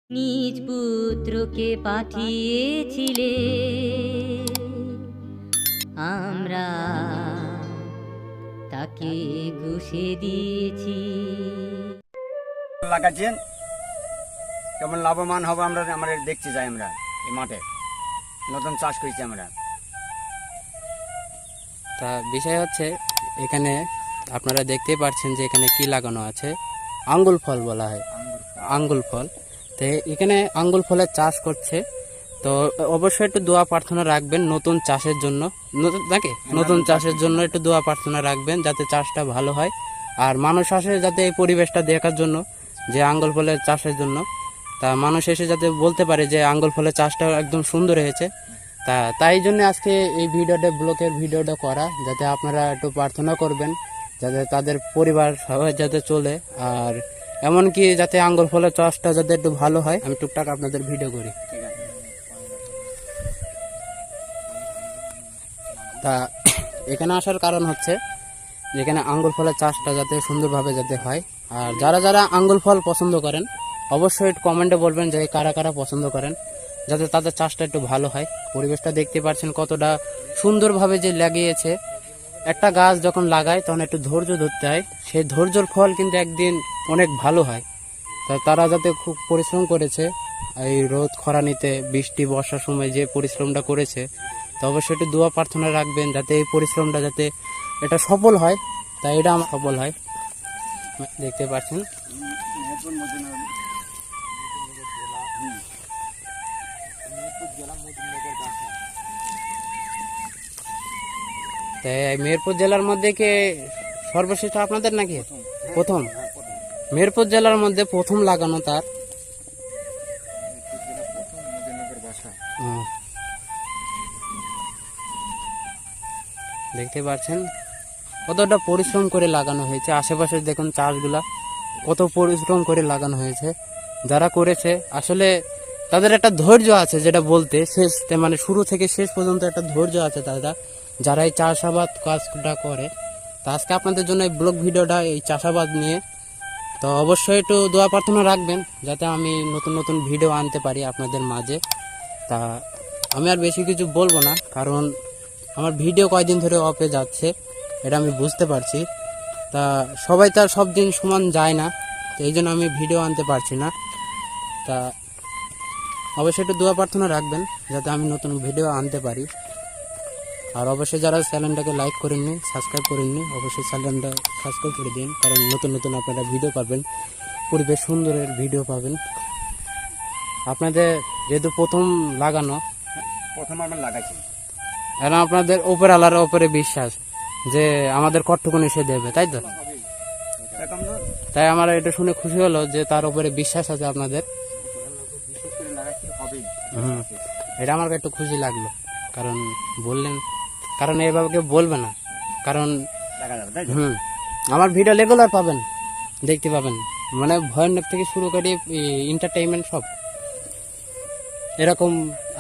নিজ পুত্রকে পাঠিয়েছিলে, আমরা তাকে ঘুষে দিয়েছি। লাগাচ্ছেন কেমন লাভবান হবো আমরা দেখতে যাই। আমরা এই মাঠে নতুন চাষ করেছি আমরা। তা বিষয় হচ্ছে এখানে আপনারা দেখতেই পাচ্ছেন যে এখানে কি লাগানো আছে, আঙ্গুল ফল বলা হয়, আঙ্গুল ফল। তো এখানে আঙ্গুল ফলের চাষ করছে। তো অবশ্যই একটু দোয়া প্রার্থনা রাখবেন নতুন চাষের জন্য, নতুন চাষের জন্য একটু দোয়া প্রার্থনা রাখবেন যাতে চাষটা ভালো হয়। আর মানুষ আসে যাতে এই পরিবেশটা দেখার জন্য, যে আঙ্গুল ফলের চাষের জন্য, তা মানুষ এসে যাতে বলতে পারে যে আঙ্গুল ফলের চাষটা একদম সুন্দর হয়েছে। তাই জন্য আজকে এই ভিডিওটা, ব্লকের ভিডিওটা করা, যাতে আপনারা একটু প্রার্থনা করবেন যাতে তাদের পরিবার সবাই যাতে চলে, আর এমনকি যাতে আঙ্গুর ফলের চাষটা যাতে একটু ভালো হয়। আমি টুকটাক আপনাদের ভিডিও করি। তা এখানে আসার কারণ হচ্ছে যেখানে আঙ্গুর ফলের চাষটা যাতে সুন্দরভাবে যাতে হয়। আর যারা যারা আঙ্গুর ফল পছন্দ করেন অবশ্যই কমেন্টে বলবেন যে কারা কারা পছন্দ করেন, যাতে তাদের চাষটা একটু ভালো হয়। পরিবেশটা দেখতে পাচ্ছেন কতটা সুন্দরভাবে যে লাগিয়েছে। একটা গাছ যখন লাগায় তখন একটু ধৈর্য ধরতে হয়, সেই ধৈর্যর ফল কিন্তু একদিন অনেক ভালো হয়। তা তারা যাতে খুব পরিশ্রম করেছে, এই রোদ খরানিতে, বৃষ্টি বর্ষার সময় যে পরিশ্রমটা করেছে, তো অবশ্যই একটু দোয়া প্রার্থনা রাখবেন যাতে এই পরিশ্রমটা যাতে এটা সফল হয়। তাই এটা আমার সফল হয়। দেখতে পাচ্ছেন তাই মেহেরপুর জেলার মধ্যে কি সর্বশেষ আপনাদের নাকি প্রথম? মেহেরপুর জেলার মধ্যে প্রথম লাগানো তার। দেখতে পাচ্ছেন কতটা পরিশ্রম করে লাগানো হয়েছে। আশেপাশে দেখুন চাষগুলা কত পরিশ্রম করে লাগানো হয়েছে। যারা করেছে আসলে তাদের একটা ধৈর্য আছে, যেটা বলতে শেষ মানে শুরু থেকে শেষ পর্যন্ত একটা ধৈর্য আছে তারা, যারা এই চাষাবাদ কাজটা করে। তা আজকে আপনাদের জন্য এই ব্লগ ভিডিওটা এই চাষাবাদ নিয়ে। তো অবশ্যই একটু দোয়া প্রার্থনা রাখবেন যাতে আমি নতুন নতুন ভিডিও আনতে পারি আপনাদের মাঝে। তা আমি আর বেশি কিছু বলবো না, কারণ আমার ভিডিও কয়দিন ধরে অফে যাচ্ছে, এটা আমি বুঝতে পারছি। তা সবাই তার সব দিন সমান যায় না, তো এই জন্য আমি ভিডিও আনতে পারছি না। তা অবশ্যই একটু দোয়া প্রার্থনা রাখবেন যাতে আমি নতুন ভিডিও আনতে পারি। আর অবশ্যই যারা চ্যানেলটাকে লাইক করেননি, সাবস্ক্রাইব করেননি, অবশ্যই চ্যানেলটা সাবস্ক্রাইব করে দিন, কারণ নতুন নতুন আপনারা ভিডিও পাবেন, পরিবেশ সুন্দরের ভিডিও পাবেন। আপনাদের যেহেতু প্রথম লাগানো, প্রথম আমরা লাগাইছি, এখন আপনাদের ওপর আলার ওপরে বিশ্বাস যে আমাদের কতটুকুনি সে দেবে, তাই তো? তাই আমার এটা শুনে খুশি হলো যে তার উপরে বিশ্বাস আছে আপনাদের। এটা আমার একটু খুশি লাগলো, কারণ বললেন, কারণ এইভাবে কেউ বলবে না, কারণ আমার ভিডিও রেগুলার পাবেন, দেখতে পাবেন, মানে ভয়ানক থেকে শুরু করে এন্টারটেইনমেন্ট সব এরকম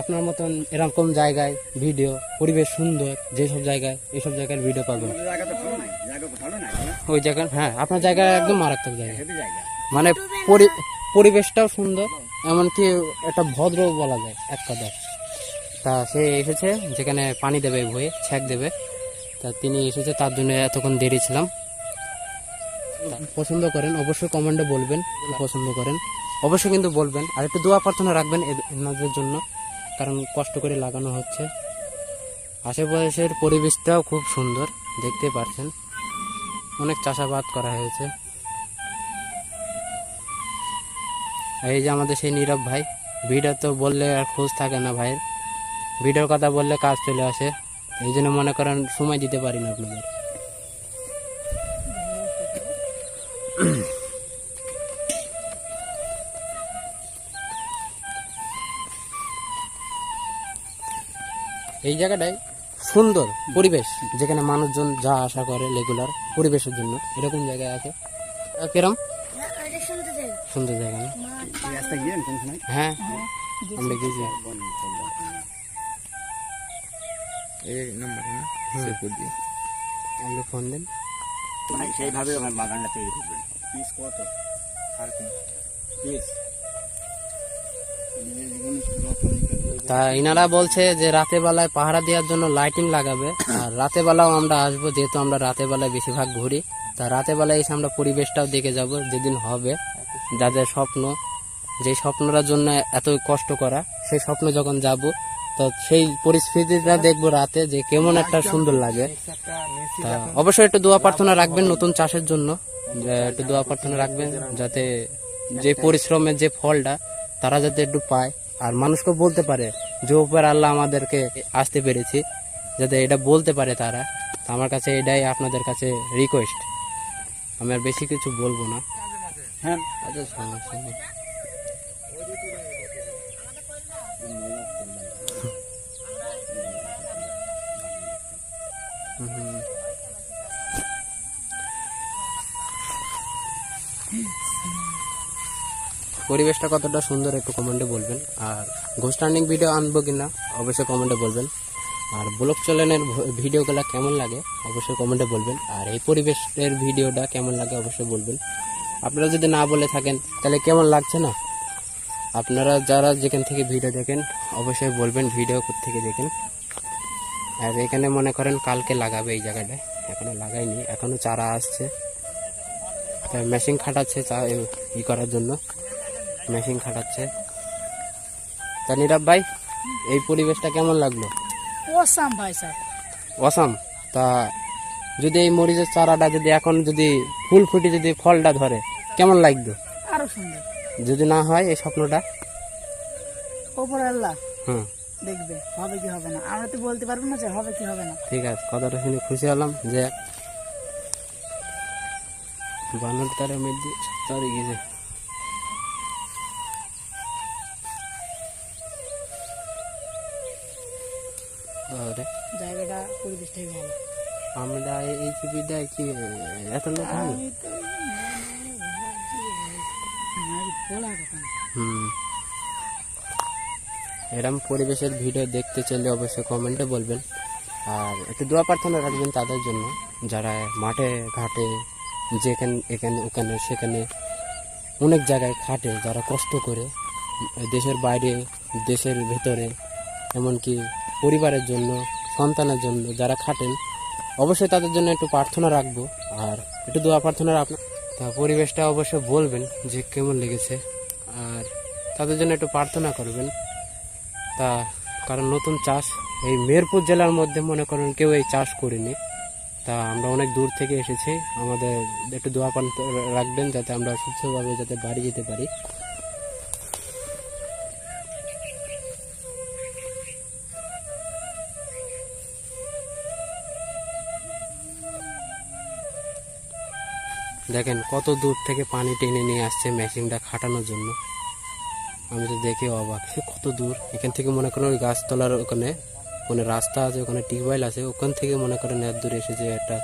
আপনার মতন এরকম জায়গায় ভিডিও, পরিবেশ সুন্দর যেসব জায়গায়, এইসব জায়গার ভিডিও পাবেন। ওই জায়গায়, হ্যাঁ আপনার জায়গা একদম মারাত্মক জায়গা, মানে পরিবেশটাও সুন্দর, এমনকি একটা ভদ্র বলা যায় এক কথা। তা সে এসেছে যেখানে পানি দেবে, বয়ে ছ্যাঁক দেবে, তা তিনি এসেছে, তার জন্য এতক্ষণ দেরি ছিলাম। পছন্দ করেন অবশ্যই কমেন্টে বলবেন, পছন্দ করেন অবশ্যই কিন্তু বলবেন। আর একটু দোয়া প্রার্থনা রাখবেন এনাদের জন্য, কারণ কষ্ট করে লাগানো হচ্ছে। আশেপাশের পরিবেশটাও খুব সুন্দর, দেখতে পাচ্ছেন অনেক চাষাবাদ করা হয়েছে। এই যে আমাদের সেই নীরব ভাই, ভিডিও তো বললে আর খোঁজ থাকে না ভাইয়ের, ভিডিওর কথা বললে কাজ চলে আসে, এই জন্য মনে করেন সময় দিতে পারি না আপনাদের। এই জায়গাটায় সুন্দর পরিবেশ, যেখানে মানুষজন যা আশা করে রেগুলার পরিবেশের জন্য, এরকম জায়গায় আছে। কিরম সুন্দর জায়গা না? হ্যাঁ আমরা গেছি। আপনি ফোন দেন, সেইভাবে আমার বাগানটা তৈরি করবেন। পিস কত আর পিস তা ইনারা বলছে যে রাতে বেলায় পাহারা দেওয়ার জন্য লাইটিং লাগাবে, আর রাতে বেলাও আমরা আসবো, যেহেতু আমরা রাতে বেলায় বেশিরভাগ ঘুরি। তা রাতে বেলায় এসে আমরা পরিবেশটাও দেখে যাব, যেদিন হবে যাদের স্বপ্ন, যে স্বপ্নটার জন্য এত কষ্ট করা, সেই স্বপ্ন যখন যাব তো সেই পরিস্থিতিটা দেখবো রাতে যে কেমন একটা সুন্দর লাগে। তা অবশ্যই একটু দোয়া প্রার্থনা রাখবেন নতুন চাষের জন্য, যে একটু দোয়া প্রার্থনা রাখবেন যাতে যে পরিশ্রমের যে ফলটা তারা যাতে একটু পায়, আর মানুষকে বলতে পারে যে উপর আল্লাহ আমাদেরকে আসতে পেরেছি, যাতে এটা বলতে পারে তারা। তো আমার কাছে এটাই আপনাদের কাছে রিকোয়েস্ট, আমি আর বেশি কিছু বলবো না। হ্যাঁ, আচ্ছা, সমস্যা নেই। হুম। পরিবেশটা কতটা সুন্দর একটু কমেন্টে বলবেন, আর ঘোস্ট টার্নিং ভিডিও আনবো কিনা অবশ্যই কমেন্টে বলবেন, আর ব্লগ চ্যানেলের ভিডিওগুলো কেমন লাগে অবশ্যই কমেন্টে বলবেন, আর এই পরিবেশের ভিডিওটা কেমন লাগে অবশ্যই বলবেন। আপনারা যদি না বলে থাকেন তাহলে কেমন লাগছে না, আপনারা যারা যেখান থেকে ভিডিও দেখেন অবশ্যই বলবেন ভিডিও থেকে দেখেন। আর এখানে মনে করেন কালকে লাগাবে এই জায়গাটায়, এখনো লাগাইনি, এখনো চারা আসছে, মেশিন খাটাচ্ছে ই করার জন্য, মেশিন খাটাচ্ছে। তা নীরব ভাই, এই পরিবেশটা কেমন লাগলো? অসাম ভাই স্যার, অসাম। তা যদি এই মরিচের চারাটা যদি এখন যদি ফুল ফুটে যদি ফলটা ধরে কেমন লাগতো? আরো সুন্দর। যদি না হয় এই স্বপ্নটা, ওপর আল্লাহ হুম, দেখবে হবে কি হবে না, আমরা তো বলতে পারবো না যে হবে কি হবে না। ঠিক আছে, কথাটা শুনে খুশি হলাম যে বানর তারের মধ্যে তারে গেছে। জায়গাটা পরিবেশটাই ভালো। আমরা এই ছবিটা কি এত লোক হবে? আমি তো বলা কথা না। হুম, এরকম পরিবেশের ভিডিও দেখতে চাইলে অবশ্যই কমেন্টে বলবেন, আর একটু দোয়া প্রার্থনা রাখবেন তাদের জন্য যারা মাঠে ঘাটে যেখানে এখানে ওখানে সেখানে অনেক জায়গায় খাটে, যারা কষ্ট করে দেশের বাইরে দেশের ভেতরে, এমনকি পরিবারের জন্য সন্তানের জন্য যারা খাটেন, অবশ্যই তাদের জন্য একটু প্রার্থনা রাখবো আর একটু দোয়া প্রার্থনা রাখবো। তা পরিবেশটা অবশ্যই বলবেন যে কেমন লেগেছে, আর তাদের জন্য একটু প্রার্থনা করবেন। তা কারণ নতুন চাষ এই মেহেরপুর জেলার মধ্যে মনে করেন কেউ এই চাষ করেনি, তা আমরা অনেক দূর থেকে এসেছি, আমাদের একটু দোয়া প্রার্থনা রাখবেন যাতে আমরা সুস্থভাবে যাতে বাড়ি যেতে পারি। দেখেন কত দূর থেকে পানি টেনে নিয়ে আসছে মেশিনটা খাটানোর জন্য, আমি তো দেখে অবাক, সে কত দূর এখান থেকে মনে করেন ওই গাছতলার ওখানে ওখানে রাস্তা আছে, ওখানে টিউবওয়েল আছে, ওখান থেকে মনে করেন এত দূর এসেছে একটা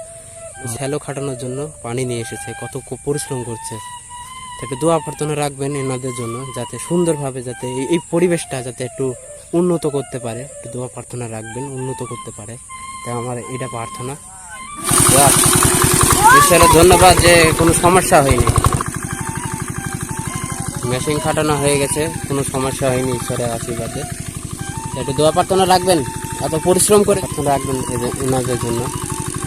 শ্যালো খাটানোর জন্য পানি নিয়ে এসেছে, কত পরিশ্রম করছে। একটু দোয়া প্রার্থনা রাখবেন এনাদের জন্য যাতে সুন্দরভাবে যাতে এই পরিবেশটা যাতে একটু উন্নত করতে পারে, একটু দোয়া প্রার্থনা রাখবেন উন্নত করতে পারে, তাই আমার এটা প্রার্থনা। ঈশ্বরের ধন্যবাদ যে কোনো সমস্যা হয়নি, মেশিন খাটানো হয়ে গেছে, কোনো সমস্যা হয়নি ঈশ্বরের আশীর্বাদে। একটু দোয়া প্রার্থনা রাখবেন, এত পরিশ্রম করে প্রার্থনা রাখবেন এনাদের জন্য,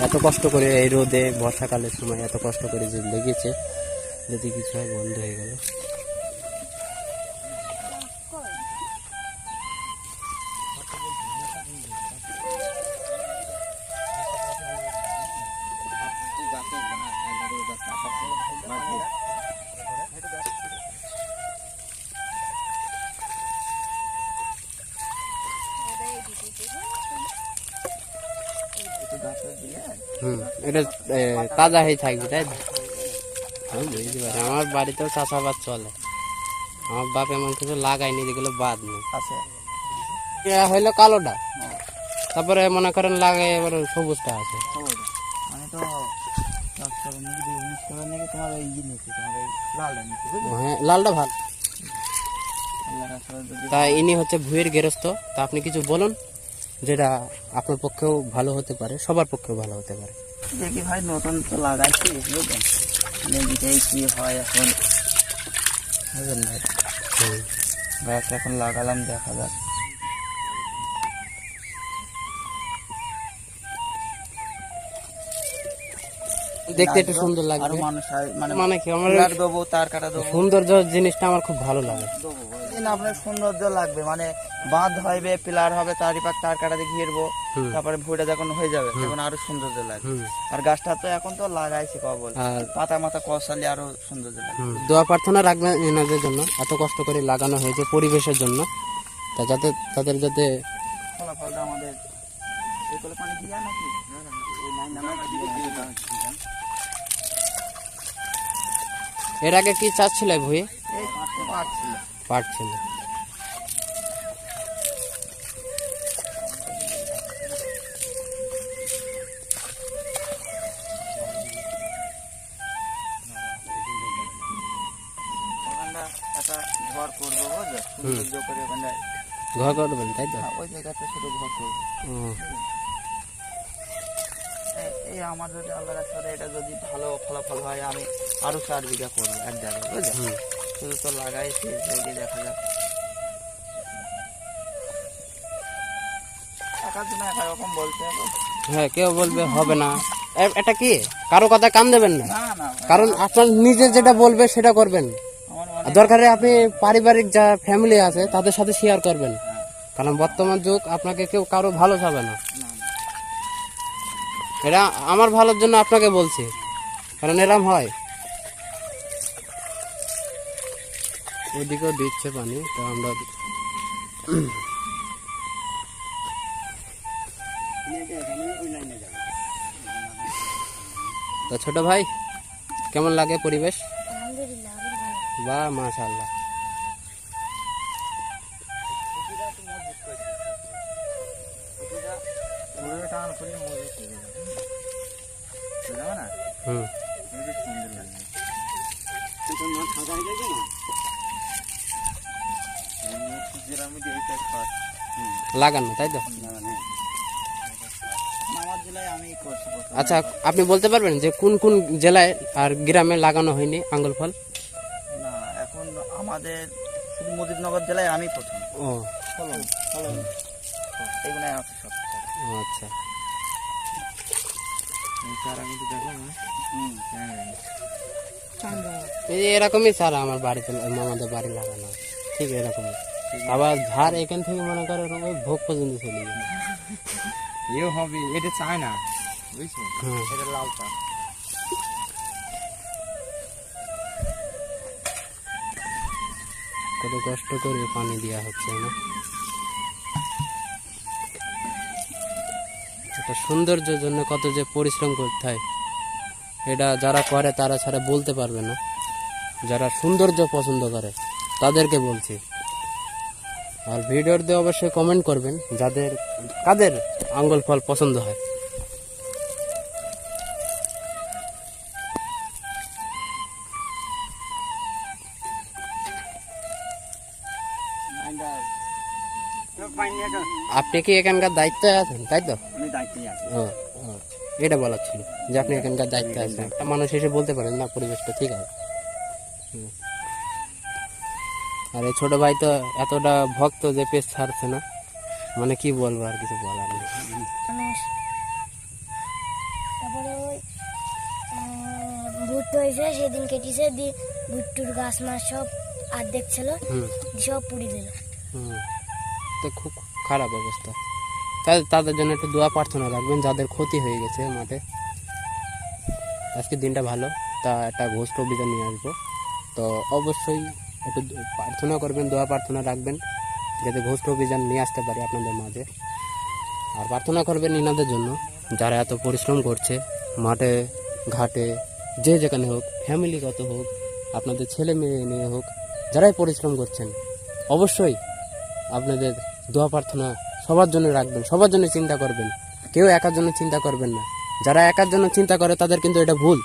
এত কষ্ট করে এই রোদে বর্ষাকালের সময় এত কষ্ট করে যে লেগেছে, যদি কিছু হয় বন্ধ হয়ে গেল। এটা তাজা হয়ে থাকবে তাই তো? আমি বুঝতে পারি, আমার বাড়িতেও চাষাবাদ চলে, আমার বাপ এমন কিছু লাগায়নি যেগুলো বাদ নেই, হইলো কালোটা, তারপরে মনে করেন লাগাই এবার সবুজটা আছে। হ্যাঁ, লালটা ভালো। তা ইনি হচ্ছে ভুঁইয়ের গেরস্ত, তা আপনি কিছু বলুন যেটা আপনার পক্ষেও ভালো হতে পারে, সবার পক্ষেও ভালো হতে পারে। দেখি ভাই নতুন তো লাগাইছি, বুঝলেন, দেখি কি হয় এখন, বুঝলেন ভাই। গাছ এখন লাগালাম, দেখা যাক। দেখতে একটু সুন্দর আরো লাগবে। মানুষ মানে কি আমার পিলার দেবো, তার কাটা দেবো। সৌন্দর্য জিনিসটা আমার খুব ভালো লাগে। আপনার সৌন্দর্য লাগবে, মানে বাঁধ হবে, পিলার হবে, চারিপাশ তার কাটা দিয়ে ঘিরবো, হুম। তারপরে ভুঁইটা যখন হয়ে যাবে তখন আরো সৌন্দর্য লাগবে। হুম। আর গাছটা তো এখন তো লাগাইছি কবল, আর পাতা মাথা কষালে আরো সৌন্দর্য লাগবে। দোয়া প্রার্থনা রাখবেন এনাদের জন্য, এত কষ্ট করে লাগানো হয়েছে পরিবেশের জন্য, তা যাতে তাদের যাতে ফলাফলটা আমাদের এই কলে পানি দিয়া নাকি এই লাইন এর আগে কি চাষ ছিল ভুঁয়ে? এই পাট ছিল। পাট ছিল। ওখানটা একটা ঘর করবো, বুঝলে, সৌন্দর্য করে ওখানটায়। ঘর করবেন তাই তো? হ্যাঁ, ওই জায়গাতে ছোট ঘর করবো। ও, এই আমার যদি আল্লাহর সাথে এটা যদি ভালো ফলাফল হয়, আমি আরো 4 বিঘা করবো এক জায়গায়, বুঝলে। হুম। শুধু তো লাগাইছি, লেগে দেখা যাক। একার জন্য এক রকম বলতে হবে। হ্যাঁ, কেউ বলবে হবে না, এটা কি কারো কথা কান দেবেন না, না না, কারণ আপনার নিজে যেটা বলবে সেটা করবেন। আমার আর দরকারে আপনি পারিবারিক যা ফ্যামিলি আছে তাদের সাথে শেয়ার করবেন, কারণ বর্তমান যুগ আপনাকে কেউ কারো ভালো চাবে না। এটা আমার ভালোর জন্য আপনাকে বলছি, কারণ এরম হয়। ওইদিকেও দিচ্ছে পানি, তো আমরা তো ছোট ভাই কেমন লাগে পরিবেশ? আলহামদুলিল্লাহ অনেক ভালো। বাহ, মাশাআল্লাহ। পুরো টান করলে মজুদ হয়ে যাবে, বুঝলে না? হুম। খুবই সুন্দর লাগবে। আমি দিয়েছি এক পাট। লাগানো তাই তো? আমার জেলায় আমি করছি প্রথম। আচ্ছা, আপনি বলতে পারবেন যে কোন কোন জেলায় আর গ্রামে লাগানো হয়নি আঙ্গুল ফল? না, এখন আমাদের শুধু মুজিবনগর জেলায় আমি প্রথম। ও ফলন ফলন এগুলো আছে সব। আচ্ছা। এই যে এরকমই স্যার আমার বাড়িতে, আমাদের বাড়ি লাগানো ঠিক এরকমই। আবার ঝাড় এখান থেকে মনে করেন ওই ভোগ পর্যন্ত চলে যাবে। এও হবে, এটা চায় না, বুঝছো? হ্যাঁ। এটা লাল চা। কত কষ্ট করে পানি দেওয়া হচ্ছে না, এটা সৌন্দর্যের জন্য কত যে পরিশ্রম করতে হয়, এটা যারা করে তারা ছাড়া বলতে পারবে না। যারা সৌন্দর্য পছন্দ করে তাদেরকে বলছি। আর ভিডিওতে অবশ্যই কমেন্ট করবেন যাদের কাদের আঙ্গুল ফল পছন্দ হয়। আপনি কি এখানকার দায়িত্বে আছেন তাই তো? আমি দায়িত্বে আছি। ও, ও, এটা বলার ছিল যে আপনি এখানকার দায়িত্বে আছেন। একটা মানুষ এসে বলতে পারেন না পরিবেশটা ঠিক আছে। হুম। আর এই ছোট ভাই তো এতটা ভক্ত যে পেজ ছাড়ছে না, মানে কি বলবো, আর কিছু বলার নেই। মানুষ তারপরে ওই ভুট্টো হয়েছে সেদিন কেটেছে দিয়ে ভুট্টুর গাছ মাছ সব অর্ধেক ছিল, হুম। সব পুড়ি দিল। হুম। তো খুব খারাপ অবস্থা। তাদের জন্য একটু দোয়া প্রার্থনা রাখবেন যাদের ক্ষতি হয়ে গেছে মাঠে। আজকে দিনটা ভালো, তা একটা ঘোষ অভিযান নিয়ে আসবো, তো অবশ্যই একটু প্রার্থনা করবেন, দোয়া প্রার্থনা রাখবেন যাতে ঘোষ অভিযান নিয়ে আসতে পারি আপনাদের মাঝে। আর প্রার্থনা করবেন ইনাদের জন্য যারা এত পরিশ্রম করছে মাঠে ঘাটে, যে যেখানে হোক, ফ্যামিলিগত হোক, আপনাদের ছেলে মেয়ে নিয়ে হোক, যারাই পরিশ্রম করছেন অবশ্যই আপনাদের দোয়া প্রার্থনা সবার জন্য রাখবেন, সবার জন্য চিন্তা করবেন, কেউ একার জন্য চিন্তা করবেন না। যারা একার জন্য চিন্তা করে তাদের কিন্তু এটা ভুল,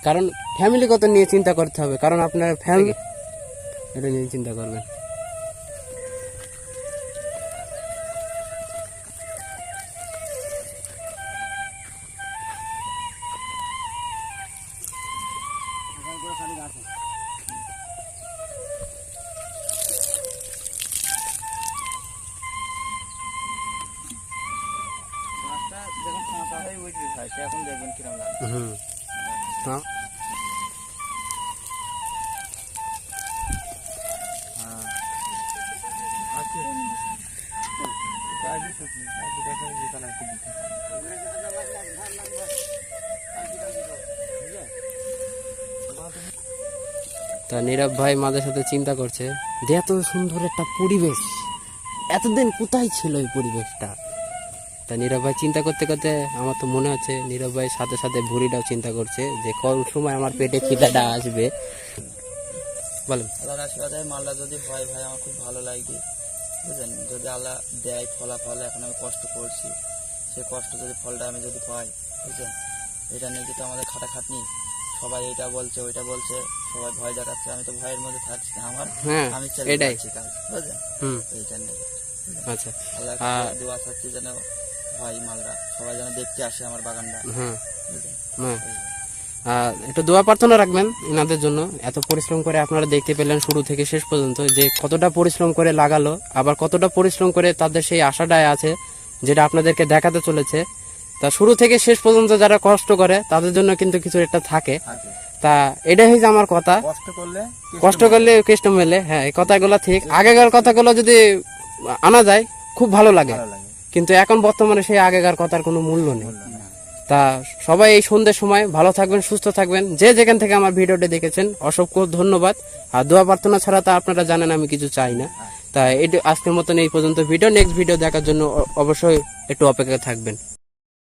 কারণ ফ্যামিলিগত নিয়ে চিন্তা করতে হবে, কারণ আপনার ফ্যামিলি এটা নিয়ে চিন্তা করবেন। হয় সে এখন দেখবেন কিরকম লাগে। হুম হ্যাঁ তা নীরব ভাই মাঝে সাথে চিন্তা করছে যে এত সুন্দর একটা পরিবেশ এতদিন কোথায় ছিল এই পরিবেশটা। তা নীরব ভাই চিন্তা করতে করতে আমার তো মনে হচ্ছে নীরব ভাই সাথে সাথে ভুঁড়িটাও চিন্তা করছে যে কোন সময় আমার পেটে খিদাটা আসবে। বলেন আল্লাহর আশীর্বাদে মালটা যদি হয় ভাই আমার খুব ভালো লাগবে, বুঝলেন। যদি আল্লাহ দেয় ফলাফল, এখন আমি কষ্ট করছি, সে কষ্ট যদি ফলটা আমি যদি পাই, বুঝলেন। এটা নিয়ে কিন্তু আমাদের খাটাখাটনি, সবাই এটা বলছে ওইটা বলছে, সবাই ভয় দেখাচ্ছে, আমি তো ভয়ের মধ্যে থাকছি না আমার, হ্যাঁ আমি চলে এটাই যাচ্ছি কাজ, বুঝলেন। হুম এইটা নিয়ে আচ্ছা আল্লাহর আর কাছে দোয়া চাচ্ছি যেন হয় মালটা, সবাই যেন দেখতে আসে আমার বাগানটা, হ্যাঁ বুঝলেন। হ্যাঁ একটু দোয়া প্রার্থনা রাখবেন এনাদের জন্য। এত পরিশ্রম করে আপনারা দেখতে পেলেন শুরু থেকে শেষ পর্যন্ত যে কতটা পরিশ্রম করে লাগালো, আবার কতটা পরিশ্রম করে তাদের সেই আশাটায় আছে যেটা আপনাদেরকে দেখাতে চলেছে। তা শুরু থেকে শেষ পর্যন্ত যারা কষ্ট করে তাদের জন্য কিন্তু কিছু একটা থাকে। থাকে। তা এটাই হচ্ছে আমার কথা, কষ্ট করলে কেষ্ট মেলে। হ্যাঁ এই কথাগুলো ঠিক, আগেকার কথাগুলো যদি আনা যায় খুব ভালো লাগে, কিন্তু এখন বর্তমানে সেই আগেকার কথার কোনো মূল্য নেই। তা সবাই এই সন্ধ্যের সময় ভালো থাকবেন, সুস্থ থাকবেন। যে যেখান থেকে আমার ভিডিওটা দেখেছেন অসংখ্য ধন্যবাদ। আর দোয়া প্রার্থনা ছাড়া তা আপনারা জানেন আমি কিছু চাই না। তা আজকের মতন এই পর্যন্ত ভিডিও, নেক্সট ভিডিও দেখার জন্য অবশ্যই একটু অপেক্ষা থাকবেন।